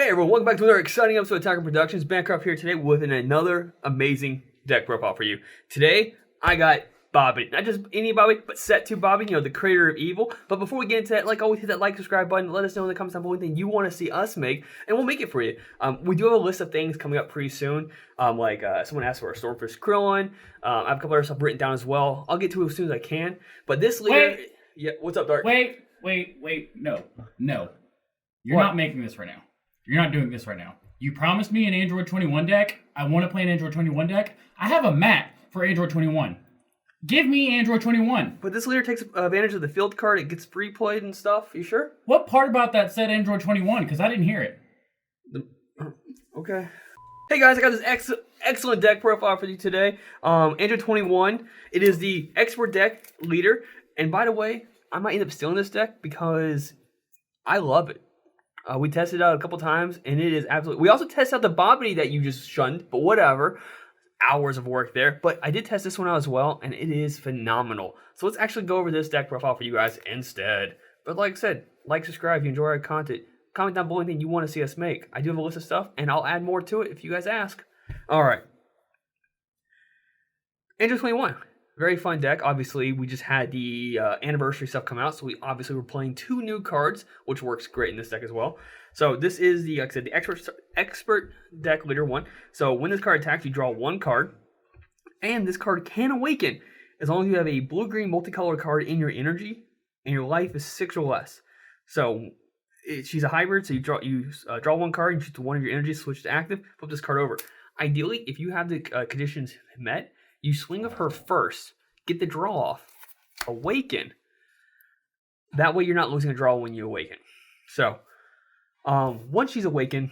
Hey everyone, welcome back to another exciting episode of Attacker Productions. Bancroft here today with another amazing deck profile for you. Today, I got Bobby. Not just any Bobby, but set to Bobby, the creator of evil. But before we get into that, like always, hit that like, subscribe button. Let us know in the comments down below anything you want to see us make, and we'll make it for you. We do have a list of things coming up pretty soon. Someone asked for a Stormfish Krillin. I have a couple other stuff written down as well. I'll get to it as soon as I can. But this leader... Wait. Yeah, what's up, Dart? Wait. No. You're not making this right now. You're not doing this right now. You promised me an Android 21 deck. I want to play an Android 21 deck. I have a mat for Android 21. Give me Android 21. But this leader takes advantage of the field card. It gets free played and stuff. You sure? What part about that said Android 21? Because I didn't hear it. Okay. Hey guys, I got this excellent deck profile for you today. Android 21. It is the expert deck leader. And by the way, I might end up stealing this deck because I love it. We tested it out a couple times, and it is absolutely... We also tested out the Bobby that you just shunned, but whatever. Hours of work there. But I did test this one out as well, and it is phenomenal. So let's actually go over this deck profile for you guys instead. But like I said, like, subscribe if you enjoy our content. Comment down below anything you want to see us make. I do have a list of stuff, and I'll add more to it if you guys ask. Alright. Android 21. Very fun deck. Obviously, we just had the anniversary stuff come out, so we obviously were playing 2 new cards, which works great in this deck as well. So this is the, like I said, the expert deck leader 1. So when this card attacks, you draw 1 card, and this card can awaken as long as you have a blue-green multicolored card in your energy, and your life is 6 or less. So she's a hybrid, so you draw 1 card, and choose 1 of your energy, switch to active, flip this card over. Ideally, if you have the conditions met, you swing of her first, get the draw off, awaken. That way you're not losing a draw when you awaken. So, once she's awakened,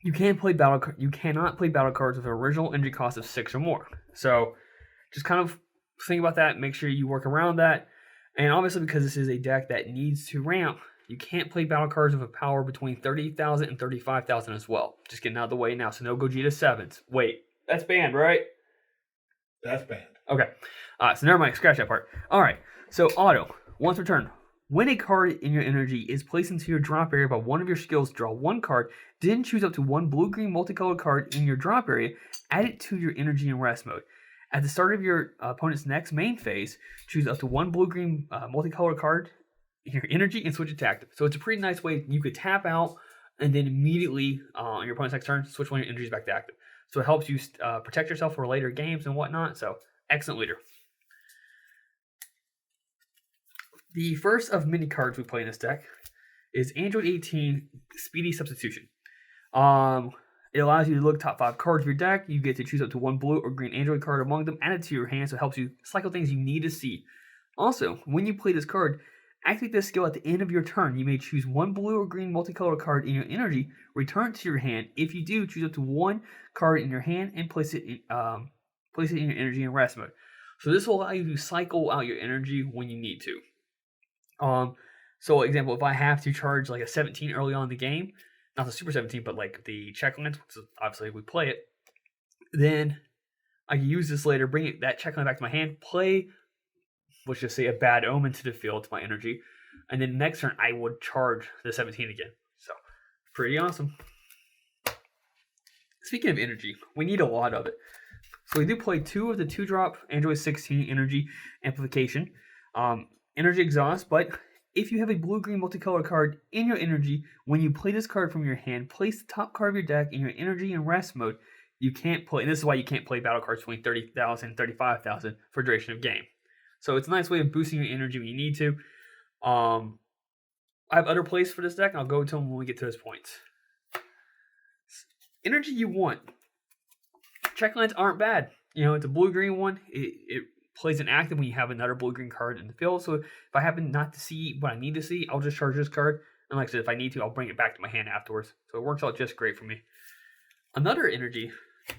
you cannot play battle cards with an original energy cost of 6 or more. So, just kind of think about that, make sure you work around that. And obviously, because this is a deck that needs to ramp, you can't play battle cards with a power between 30,000 and 35,000 as well. Just getting out of the way now, so no Gogeta 7s. Wait, that's banned, right? That's banned. Okay. So never mind. Scratch that part. All right. So auto. Once returned. When a card in your energy is placed into your drop area by one of your skills, draw 1 card. Then choose up to 1 blue-green multicolored card in your drop area. Add it to your energy and rest mode. At the start of your opponent's next main phase, choose up to 1 blue-green multicolored card in your energy and switch it to active. So it's a pretty nice way. You could tap out and then immediately on your opponent's next turn, switch 1 of your energies back to active. So it helps you protect yourself for later games and whatnot. So, excellent leader. The first of many cards we play in this deck is Android 18 Speedy Substitution. It allows you to look top 5 cards of your deck. You get to choose up to 1 blue or green Android card among them, add it to your hand, so it helps you cycle things you need to see. Also, when you play this card, activate this skill at the end of your turn. You may choose 1 blue or green multicolored card in your energy, return it to your hand. If you do, choose up to 1 card in your hand and place it in your energy and rest mode. So this will allow you to cycle out your energy when you need to. So example, if I have to charge like a 17 early on in the game, not the Super 17, but like the check lens, which is obviously we play it, then I can use this later, bring that check lens back to my hand, play, let's just say, a bad omen to the field to my energy, and then next turn I would charge the 17 again. So pretty awesome. Speaking of energy, we need a lot of it. So we do play 2 of the 2-drop Android 16 energy amplification, energy exhaust. But if you have a blue-green multicolored card in your energy, when you play this card from your hand, place the top card of your deck in your energy and rest mode. You can't play, and this is why you can't play battle cards between 30,000 and 35,000 for duration of game. So it's a nice way of boosting your energy when you need to. I have other plays for this deck, and I'll go to them when we get to those points. Energy you want. Check lines aren't bad. It's a blue-green one. It plays an active when you have another blue-green card in the field. So if I happen not to see what I need to see, I'll just charge this card. And like I said, if I need to, I'll bring it back to my hand afterwards. So it works out just great for me. Another energy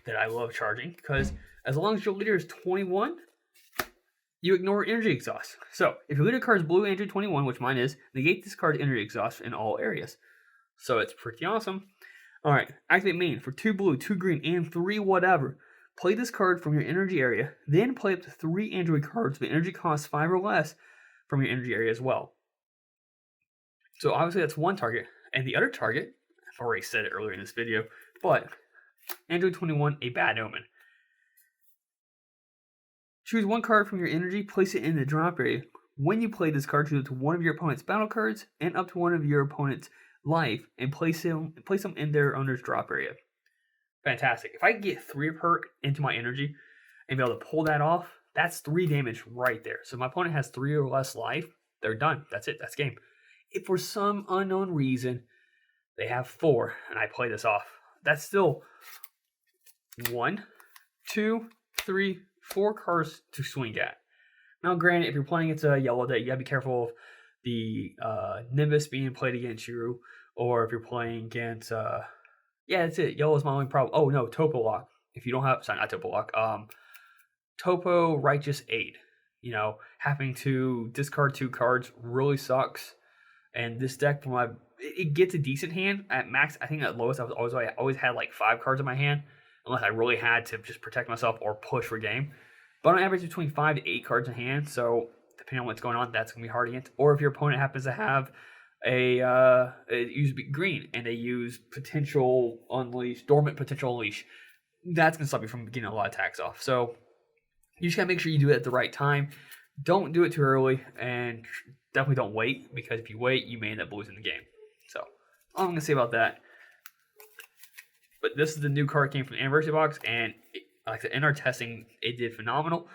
that I love charging, because as long as your leader is 21, you ignore energy exhaust. So if your leader card is blue Android 21, which mine is, negate this card's energy exhaust in all areas. So it's pretty awesome. Alright, activate main for 2 blue, 2 green, and 3 whatever. Play this card from your energy area, then play up to 3 Android cards with energy cost 5 or less from your energy area as well. So obviously that's one target. And the other target, already said it earlier in this video, but Android 21, a bad omen. Choose one card from your energy, place it in the drop area. When you play this card, choose up to one of your opponent's battle cards and up to one of your opponent's life, and place them in their owner's drop area. Fantastic. If I can get 3 of her into my energy and be able to pull that off, that's 3 damage right there. So if my opponent has 3 or less life, they're done. That's it. That's game. If for some unknown reason they have 4 and I play this off, that's still 1, 2, 3, 4 cards to swing at. Now, granted, if you're playing against a yellow deck, you gotta be careful of the Nimbus being played against you, or if you're playing against, yeah, that's it. Yellow is my only problem. Oh no, Topo Lock. If you don't have, sorry, not Topo Lock. Topo Righteous Aid. You know, having to discard 2 cards really sucks. And this deck, it gets a decent hand at max. I think at lowest, I always had like 5 cards in my hand, unless I really had to just protect myself or push for game. But on average, between 5 to 8 cards in hand. So depending on what's going on, that's gonna be hard against. Or if your opponent happens to have use green and they use dormant potential unleash, that's gonna stop you from getting a lot of attacks off. So you just gotta make sure you do it at the right time. Don't do it too early, and definitely don't wait, because if you wait, you may end up losing the game. So all I'm gonna say about that. But this is the new card came from the anniversary box, and like I said, in our testing, it did phenomenal.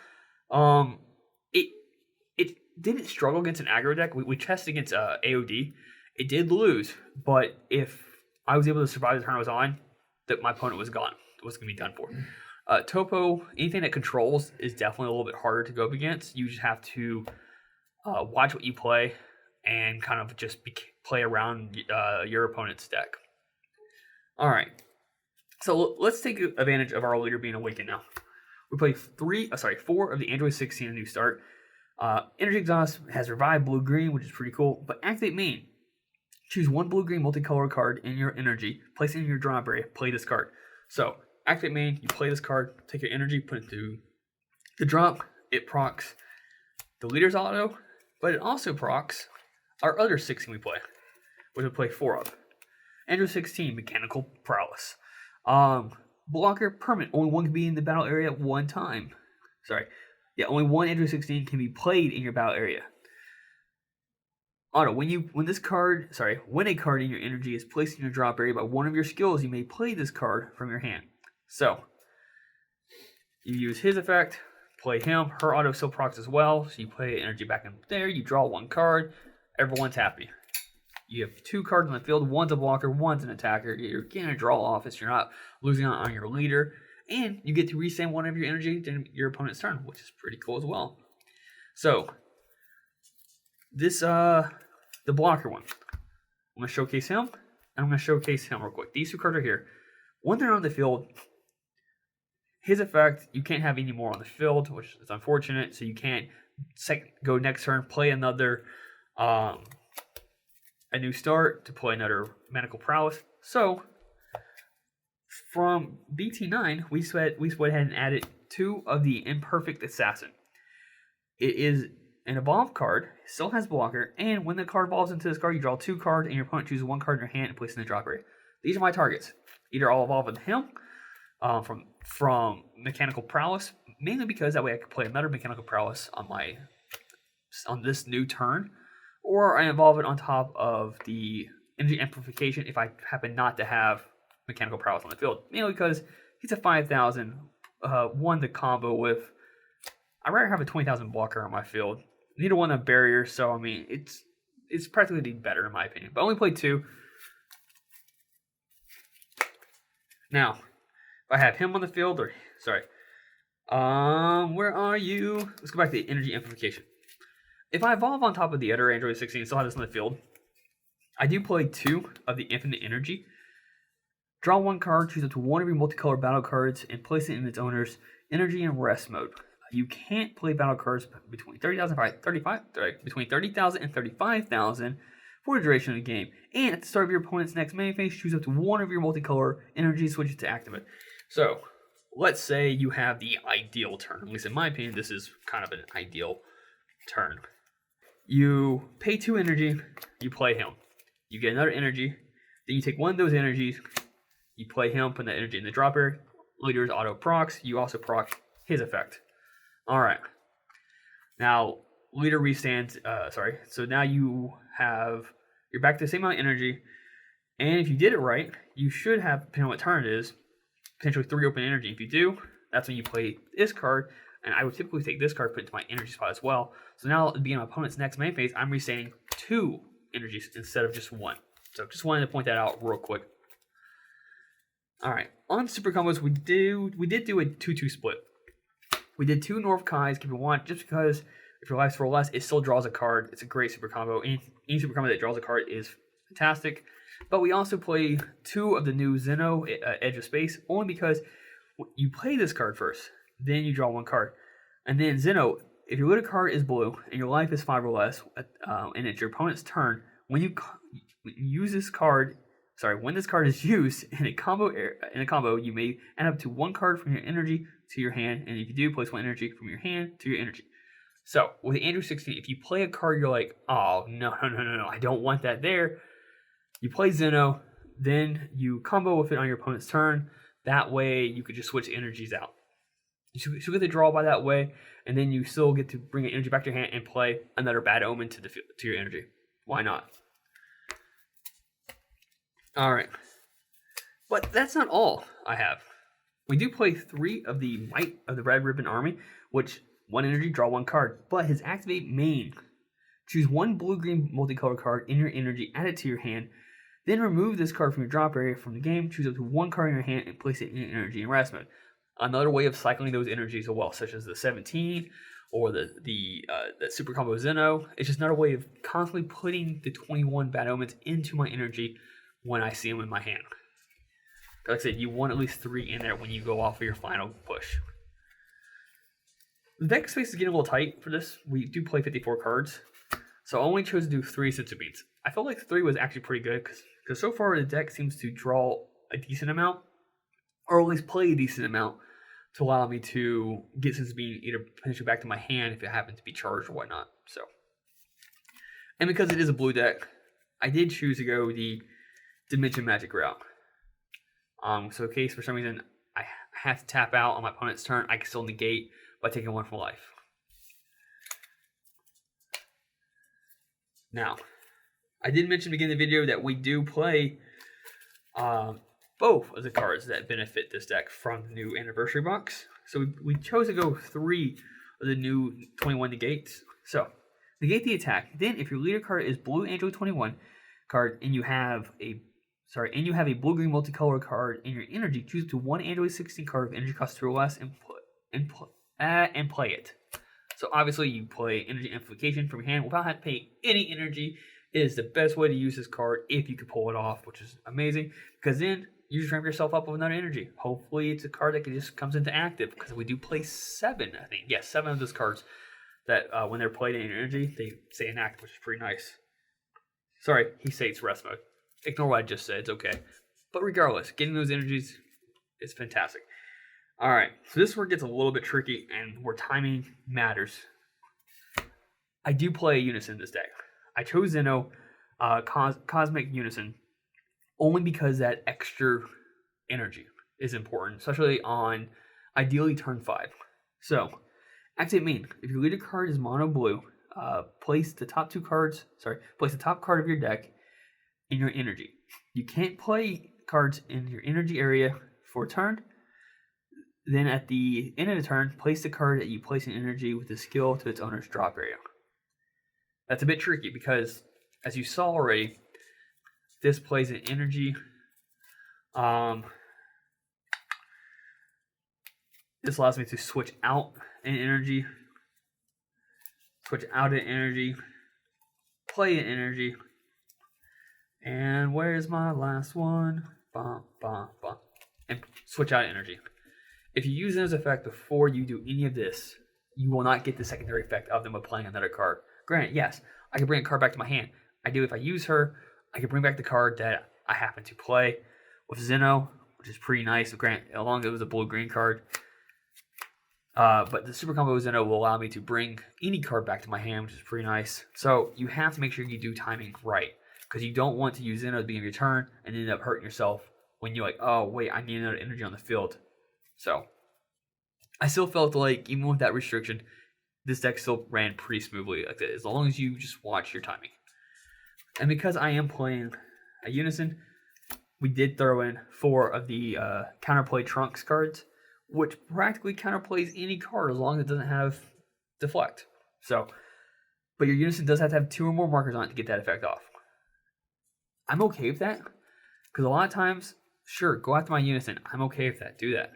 It didn't struggle against an aggro deck. We tested against AOD. It did lose, but if I was able to survive the turn I was on, that my opponent was gone. It was going to be done for. Topo, anything that controls is definitely a little bit harder to go up against. You just have to watch what you play and kind of just play around your opponent's deck. All right. So let's take advantage of our leader being awakened now. We play 4 of the Android 16 New Start. Energy Exhaust has revived blue-green, which is pretty cool. But activate main. Choose one blue-green multicolor card in your energy, place it in your drop area, play this card. So activate main, you play this card, take your energy, put it to the drop. It procs the leader's auto, but it also procs our other 16 we play, which we play 4 of. Android 16, Mechanical Prowess. Blocker permanent. Only one can be in the battle area at one time. Only one Android 16 can be played in your battle area. Auto. When a card in your energy is placed in your drop area by one of your skills, you may play this card from your hand. So you use his effect, play him. Her auto still procs as well, so you play energy back in there. You draw 1 card. Everyone's happy. You have 2 cards on the field. One's a blocker, one's an attacker. You're getting a draw off if you're not losing on your leader. And you get to resend one of your energy to your opponent's turn, which is pretty cool as well. So, this, the blocker one. I'm going to showcase him, and I'm going to showcase him real quick. These 2 cards are here. When they're on the field, his effect, you can't have any more on the field, which is unfortunate. So you can't go next turn, play another, a new start to play another Mechanical Prowess. So, from BT9, we went ahead and added 2 of the Imperfect Assassin. It is an evolved card, still has blocker, and when the card evolves into this card, you draw 2 cards, and your opponent chooses 1 card in your hand and place it in the drop area. These are my targets. Either I'll evolve with him from Mechanical Prowess, mainly because that way I can play another Mechanical Prowess on this new turn, or I evolve it on top of the Energy Amplification if I happen not to have Mechanical Prowess on the field. Mainly because he's a 5,000, one to combo with. I'd rather have a 20,000 blocker on my field. Neither one a barrier, so I mean it's practically better in my opinion. But I only played 2. Now, if I have him on the field, where are you? Let's go back to the Energy Amplification. If I evolve on top of the other Android 16 and still have this on the field, I do play 2 of the Infinite Energy. Draw 1 card, choose up to one of your multicolor battle cards, and place it in its owner's energy and rest mode. You can't play battle cards between 30,000 and 35,000 for the duration of the game. And at the start of your opponent's next main phase, choose up to one of your multicolor energy switches to activate. So, let's say you have the ideal turn. At least in my opinion, this is kind of an ideal turn. You pay 2 energy, you play him. You get another energy, Then you take one of those energies, you play him, put that energy in the drop area. Leader's auto procs. You also proc his effect. All right. Now leader restands. So now you're back to the same amount of energy, and if you did it right, you should have, depending on what turn it is, potentially 3 open energy. If you do, that's when you play this card, and I would typically take this card, put it into my energy spot as well. So now at the beginning of my opponent's next main phase, I'm restanding 2 energies instead of just 1. So just wanted to point that out real quick. All right, on super combos, we did do a 2-2 split. We did 2 North Kais, keep it 1, just because if your life's for less, it still draws a card. It's a great super combo. Any super combo that draws a card is fantastic. But we also play 2 of the new Zeno, Edge of Space, only because you play this card first, then you draw 1 card. And then Zeno, if your leader card is blue and your life is 5 or less, and it's your opponent's turn, when you use this card, when this card is used in a combo, you may add up to 1 card from your energy to your hand, and if you do, place 1 energy from your hand to your energy. So with Andrew 16, if you play a card, you're like, oh no, I don't want that there. You play Zeno, then you combo with it on your opponent's turn. That way, you could just switch energies out. You still get the draw by that way, and then you still get to bring an energy back to your hand and play another bad omen to your energy. Why not? All right, but that's not all I have. We do play 3 of the Might of the Red Ribbon Army, which 1 energy, draw 1 card. But his activate main, choose 1 blue-green multicolor card in your energy, add it to your hand, then remove this card from your drop area from the game, choose up to 1 card in your hand, and place it in your energy and rest mode. Another way of cycling those energies as well, such as the 17 or the super combo Zeno. It's just another way of constantly putting the 21 bad omens into my energy when I see them in my hand. Like I said, you want at least 3 in there when you go off of your final push. The deck space is getting a little tight for this. We do play 54 cards, so I only chose to do 3 Senzu Beans. I felt like 3 was actually pretty good because so far the deck seems to draw a decent amount, or at least play a decent amount, to allow me to get Senzu Bean either potentially back to my hand if it happens to be charged or whatnot. So, and because it is a blue deck, I did choose to go the Dimension Magic route. So in case for some reason I have to tap out on my opponent's turn, I can still negate by taking 1 from life. Now, I did mention at the beginning of the video that we do play both of the cards that benefit this deck from the new anniversary box. So we chose to go 3 of the new 21 negates. So, negate the attack. Then, if your leader card is blue Angel 21 card and you have a blue-green multicolor card in your energy, choose to 1 Android 16 card of energy cost 2 or less and play it. So obviously you play energy amplification from your hand without having to pay any energy. It is the best way to use this card if you can pull it off, which is amazing, because then you just ramp yourself up with another energy. Hopefully it's a card that just comes into active, because we do play 7, I think. Yes, 7 of those cards that when they're played in energy, they stay in active, which is pretty nice. Sorry, he states rest mode. Ignore what I just said, it's okay. But regardless, getting those energies is fantastic. Alright, so this is where it gets a little bit tricky and where timing matters. I do play Unison this deck. I chose Zeno, Cosmic Unison, only because that extra energy is important, especially on ideally turn 5. So, activate main. If your leader card is mono blue, place the top card of your deck in your energy. You can't play cards in your energy area for a turn. Then at the end of the turn, place the card that you place in energy with the skill to its owner's drop area. That's a bit tricky because, as you saw already, this plays in energy. This allows me to switch out in energy, play in energy. And where's my last one? And switch out energy. If you use Zeno's effect before you do any of this, you will not get the secondary effect of them playing another card. Granted, yes, I can bring a card back to my hand. I do if I use her. I can bring back the card that I happen to play with Zeno, which is pretty nice. Granted, as long as it was a blue-green card. But the super combo Zeno will allow me to bring any card back to my hand, which is pretty nice. So you have to make sure you do timing right. because you don't want to use it at the beginning of your turn and end up hurting yourself when you're like, oh wait, I need another energy on the field. So I still felt like even with that restriction, this deck still ran pretty smoothly like that, as long as you just watch your timing. And because I am playing a Unison, we did throw in 4 of the counterplay trunks cards, which practically counterplays any card as long as it doesn't have deflect. So, but your Unison does have to have 2 or more markers on it to get that effect off. I'm okay with that, because a lot of times, sure, go after my Unison. I'm okay with that. Do that.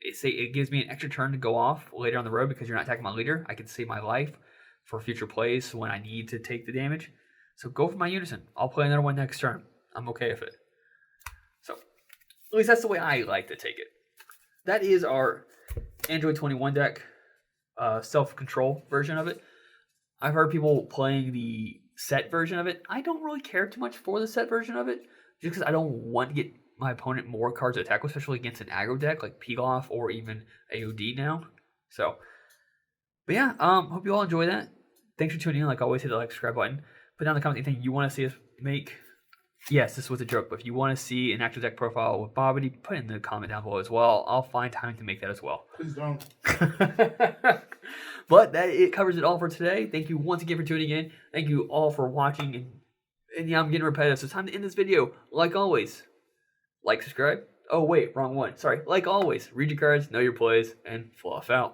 It gives me an extra turn to go off later on the road because you're not attacking my leader. I can save my life for future plays when I need to take the damage. So go for my Unison. I'll play another one next turn. I'm okay with it. So, at least that's the way I like to take it. That is our Android 21 deck, self-control version of it. I've heard people playing the set version of it. I don't really care too much for the set version of it, just because I don't want to get my opponent more cards to attack with, especially against an aggro deck like Pilaf or even AOD now. So, but yeah, hope you all enjoy that. Thanks for tuning in. Like always, hit the like, subscribe button. Put down in the comments anything you want to see us make. Yes, this was a joke, but if you want to see an actual deck profile with Bobbity, put it in the comment down below as well. I'll find time to make that as well. Please don't. But it covers it all for today. Thank you once again for tuning in. Thank you all for watching. And yeah, I'm getting repetitive, so it's time to end this video. Like always, like, subscribe. Oh, wait, wrong one. Sorry. Like always, read your cards, know your plays, and fluff out.